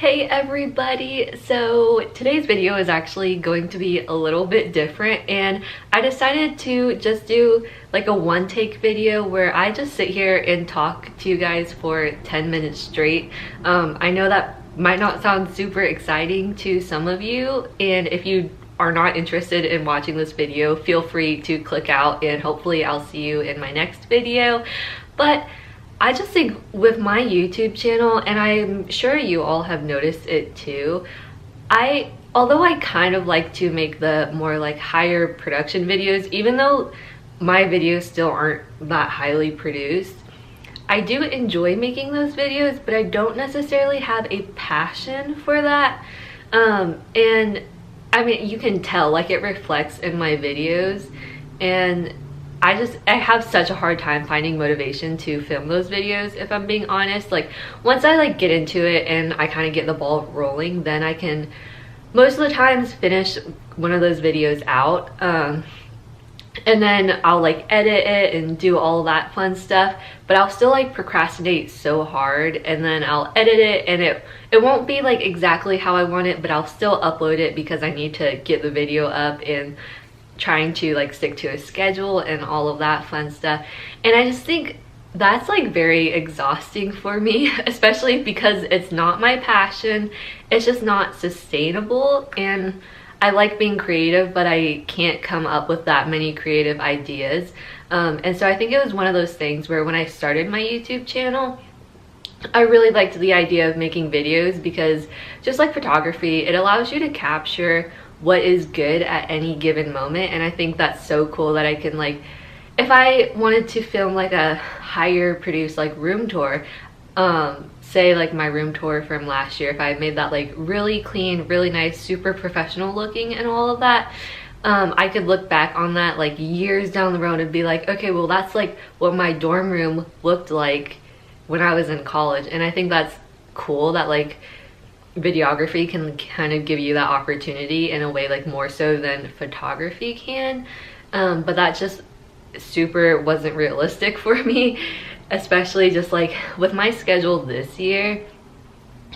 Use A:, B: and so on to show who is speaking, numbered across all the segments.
A: Hey everybody! So today's video is actually going to be a little bit different, and I decided to just do like a one take video where I just sit here and talk to you guys for 10 minutes straight. I know that might not sound super exciting to some of you, and if you are not interested in watching this video, feel free to click out and hopefully I'll see you in my next video. But I just think with my YouTube channel, and I'm sure you all have noticed it too, although I kind of like to make the more like higher production videos, even though my videos still aren't that highly produced, I do enjoy making those videos, but I don't necessarily have a passion for that. And I mean, you can tell, like, it reflects in my videos, and I have such a hard time finding motivation to film those videos, if I'm being honest. Like, once I like get into it and I kind of get the ball rolling, then I can most of the times finish one of those videos out, and then I'll like edit it and do all that fun stuff, but I'll still like procrastinate so hard, and then I'll edit it and it won't be like exactly how I want it, but I'll still upload it because I need to get the video up and trying to like stick to a schedule and all of that fun stuff. And I just think that's like very exhausting for me, especially because it's not my passion. It's just not sustainable, and I like being creative, but I can't come up with that many creative ideas. And so I think it was one of those things where when I started my YouTube channel, I really liked the idea of making videos because just like photography, it allows you to capture what is good at any given moment. And I think that's so cool that I can, like, if I wanted to film like a higher produced like room tour, say like my room tour from last year, if I made that like really clean, really nice, super professional looking and all of that, I could look back on that like years down the road and be like, okay, well that's like what my dorm room looked like when I was in college. And I think that's cool that like videography can kind of give you that opportunity in a way, like more so than photography can. But that just super wasn't realistic for me, especially just like with my schedule this year.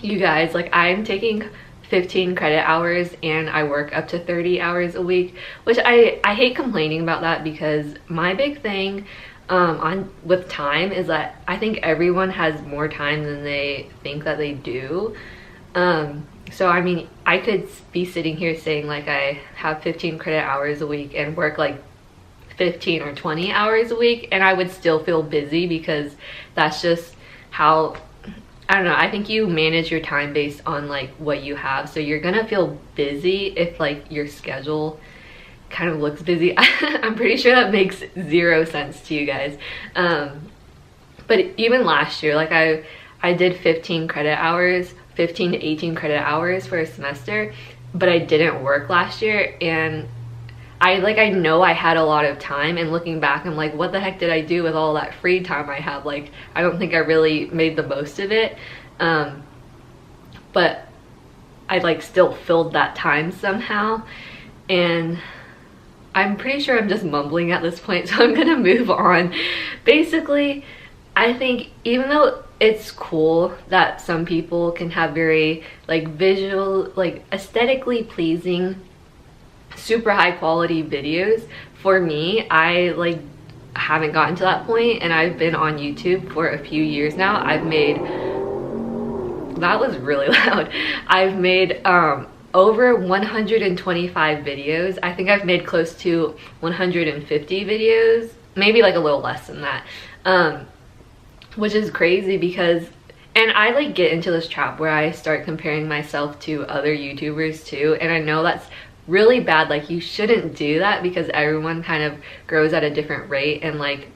A: You guys, like, I'm taking 15 credit hours and I work up to 30 hours a week, which I hate complaining about that, because my big thing with time is that I think everyone has more time than they think that they do. So I mean, I could be sitting here saying like I have 15 credit hours a week and work like 15 or 20 hours a week, and I would still feel busy, because that's just how, I don't know, I think you manage your time based on like what you have. So you're gonna feel busy if like your schedule kind of looks busy. I'm pretty sure that makes zero sense to you guys. But even last year, like I did 15 credit hours, 15 to 18 credit hours for a semester, but I didn't work last year, and I know I had a lot of time, and looking back I'm like, what the heck did I do with all that free time I have? Like, I don't think I really made the most of it. But I like still filled that time somehow, and I'm pretty sure I'm just mumbling at this point, so I'm gonna move on. Basically, I think even though it's cool that some people can have very like visual, like aesthetically pleasing, super high quality videos, for me, I like haven't gotten to that point, and I've been on YouTube for a few years now. I've made, that was really loud, I've made over 125 videos. I think I've made close to 150 videos, maybe like a little less than that, which is crazy because, and I like get into this trap where I start comparing myself to other YouTubers too, and I know that's really bad. Like, you shouldn't do that, because everyone kind of grows at a different rate, and like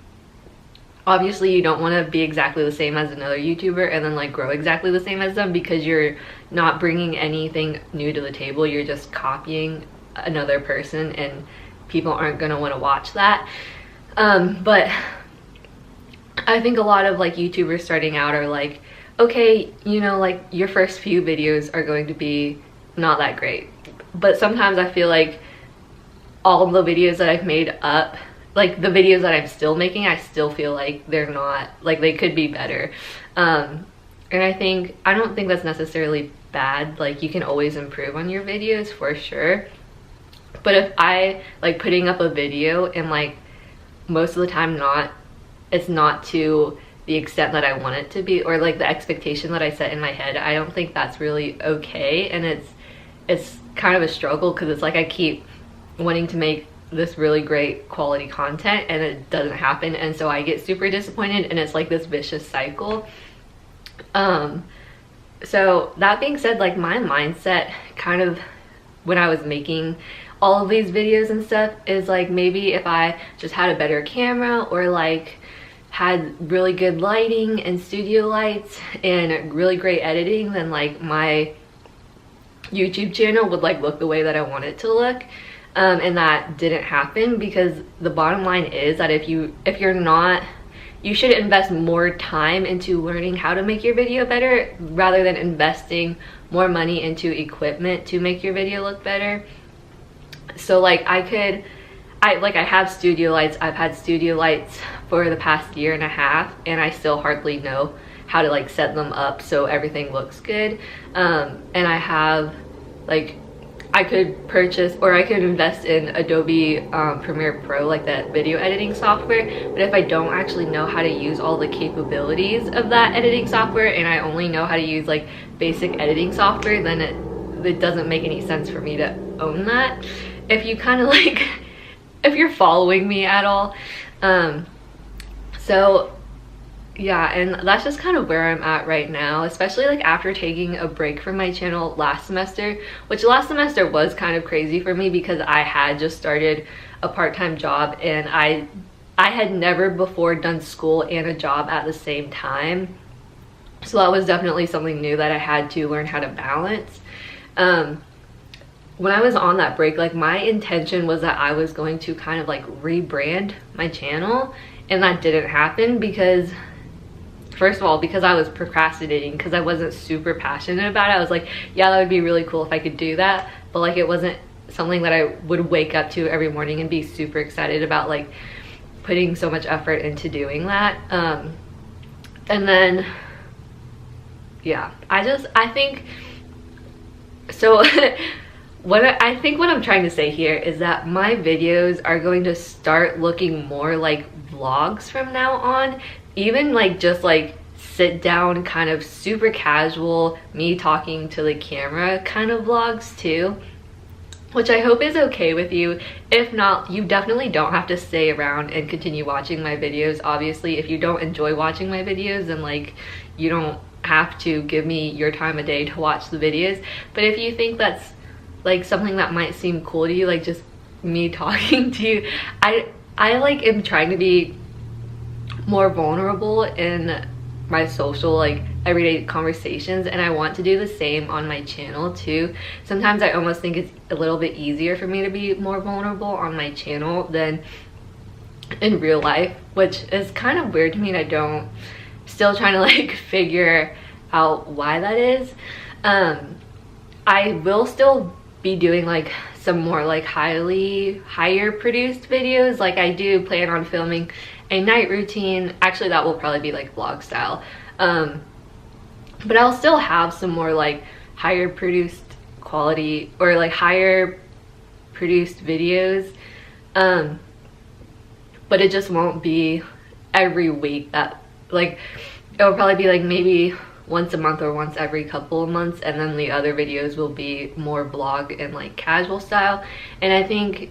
A: obviously you don't want to be exactly the same as another YouTuber and then like grow exactly the same as them, because you're not bringing anything new to the table. You're just copying another person, and people aren't going to want to watch that. But I think a lot of like YouTubers starting out are like, okay, you know, like your first few videos are going to be not that great, but sometimes I feel like all the videos that I've made up, like the videos that I'm still making, I still feel like they're not, like they could be better. And I don't think that's necessarily bad. Like, you can always improve on your videos for sure. But if I like putting up a video and like most of the time it's not to the extent that I want it to be, or like the expectation that I set in my head, I don't think that's really okay. And it's kind of a struggle, because it's like I keep wanting to make this really great quality content and it doesn't happen, and so I get super disappointed, and it's like this vicious cycle. So that being said, like my mindset kind of when I was making all of these videos and stuff is like, maybe if I just had a better camera, or like had really good lighting and studio lights and really great editing, then like my YouTube channel would like look the way that I want it to look. And that didn't happen, because the bottom line is that if you're not, you should invest more time into learning how to make your video better, rather than investing more money into equipment to make your video look better. So like I have studio lights. I've had studio lights for the past 1.5 years, and I still hardly know how to like set them up so everything looks good. And I have like, I could purchase, or I could invest in Adobe Premiere Pro, like that video editing software, but if I don't actually know how to use all the capabilities of that editing software, and I only know how to use like basic editing software, then it doesn't make any sense for me to own that. If you kind of like, if you're following me at all. So yeah, and that's just kind of where I'm at right now, especially like after taking a break from my channel last semester, which last semester was kind of crazy for me because I had just started a part-time job, and I had never before done school and a job at the same time. So that was definitely something new that I had to learn how to balance. When I was on that break, like my intention was that I was going to kind of like rebrand my channel, and that didn't happen because, first of all, because I was procrastinating, because I wasn't super passionate about it. I was like, yeah, that would be really cool if I could do that, but like it wasn't something that I would wake up to every morning and be super excited about, like putting so much effort into doing that. And then yeah, I think so. What I'm trying to say here is that my videos are going to start looking more like vlogs from now on, even like just like sit down kind of super casual, me talking to the camera kind of vlogs too, which I hope is okay with you. If not, you definitely don't have to stay around and continue watching my videos. Obviously, if you don't enjoy watching my videos, then like you don't have to give me your time of day to watch the videos. But if you think that's like something that might seem cool to you, like just me talking to you, I like am trying to be more vulnerable in my social like everyday conversations, and I want to do the same on my channel too. Sometimes I almost think it's a little bit easier for me to be more vulnerable on my channel than in real life, which is kind of weird to me, and I'm still trying to like figure out why that is. I will still be doing like some more like higher produced videos. Like I do plan on filming a night routine. Actually, that will probably be like vlog style. But I'll still have some more like higher produced quality, or like higher produced videos. But it just won't be every week. That like, it'll probably be like maybe once a month or once every couple of months, and then the other videos will be more vlog and like casual style. And I think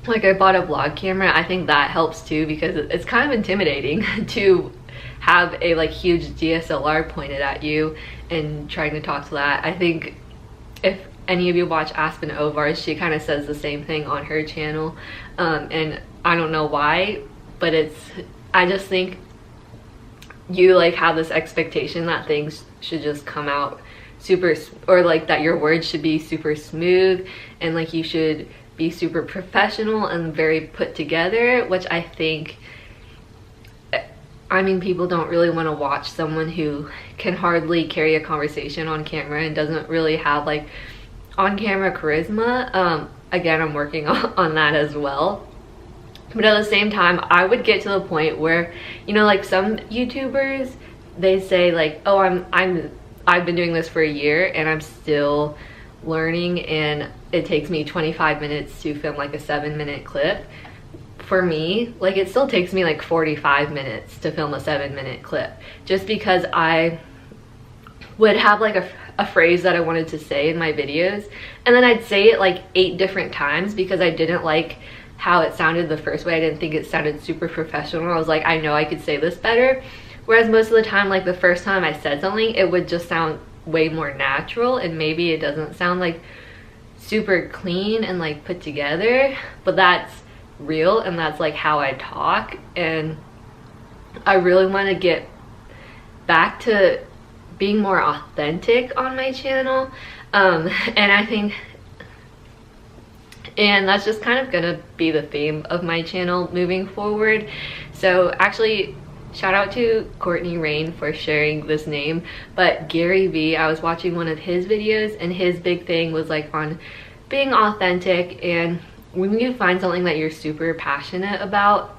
A: like I bought a vlog camera. I think that helps too, because it's kind of intimidating to have a like huge DSLR pointed at you and trying to talk to that. I think if any of you watch Aspen Ovars, she kind of says the same thing on her channel, and I don't know why, but I just think you like have this expectation that things should just come out super, or like that your words should be super smooth, and like you should be super professional and very put together, which I think, I mean, people don't really want to watch someone who can hardly carry a conversation on camera and doesn't really have like on camera charisma. Again, I'm working on that as well. But at the same time, I would get to the point where, you know, like some YouTubers, they say like, oh, I've been doing this for a year and I'm still learning, and it takes me 25 minutes to film like a 7-minute clip. For me, like, it still takes me like 45 minutes to film a 7-minute clip, just because I would have like a phrase that I wanted to say in my videos, and then I'd say it like 8 different times because I didn't like how it sounded the first way. I didn't think it sounded super professional. I was like, I know I could say this better. Whereas most of the time, like the first time I said something, it would just sound way more natural, and maybe it doesn't sound like super clean and like put together, but that's real and that's like how I talk. And I really want to get back to being more authentic on my channel, and I think, and that's just kind of gonna be the theme of my channel moving forward. So actually, shout out to Courtney Rain for sharing this name, but Gary Vee, I was watching one of his videos, and his big thing was like on being authentic. And when you find something that you're super passionate about,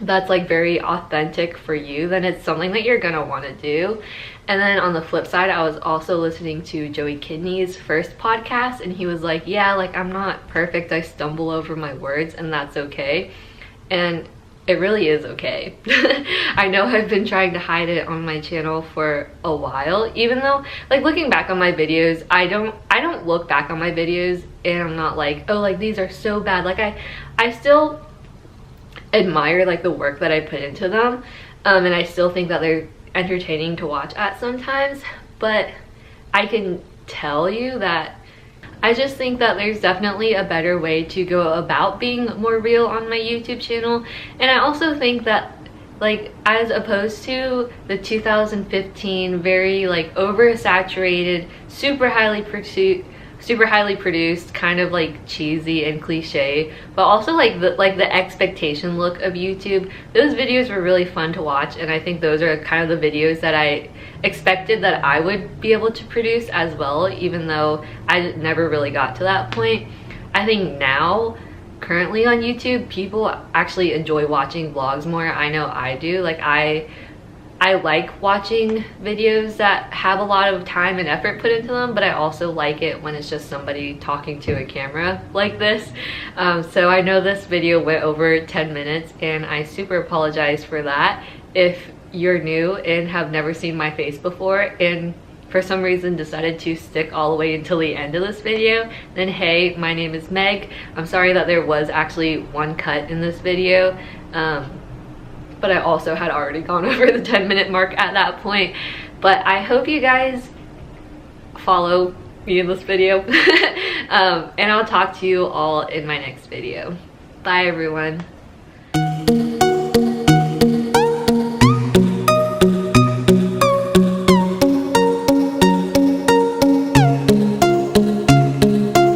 A: that's like very authentic for you, then it's something that you're gonna want to do. And then on the flip side, I was also listening to Joey Kidney's first podcast, and he was like, yeah, like, I'm not perfect, I stumble over my words, and that's okay. And it really is okay. I know I've been trying to hide it on my channel for a while, even though, like, looking back on my videos, I don't look back on my videos and I'm not like, oh, like, these are so bad. Like, I still admire like the work that I put into them, and I still think that they're entertaining to watch at sometimes, but I can tell you that I just think that there's definitely a better way to go about being more real on my YouTube channel. And I also think that, like, as opposed to the 2015 very like oversaturated, super highly produced, kind of like cheesy and cliche, but also like the expectation look of YouTube, those videos were really fun to watch. And I think those are kind of the videos that I expected that I would be able to produce as well, even though I never really got to that point. I think now, currently on YouTube, people actually enjoy watching vlogs more. I know I do. Like, I like watching videos that have a lot of time and effort put into them, but I also like it when it's just somebody talking to a camera like this. So I know this video went over 10 minutes, and I super apologize for that. If you're new and have never seen my face before and for some reason decided to stick all the way until the end of this video, then hey, my name is Meg. I'm sorry that there was actually one cut in this video, but I also had already gone over the 10-minute mark at that point. But I hope you guys follow me in this video, and I'll talk to you all in my next video. Bye everyone.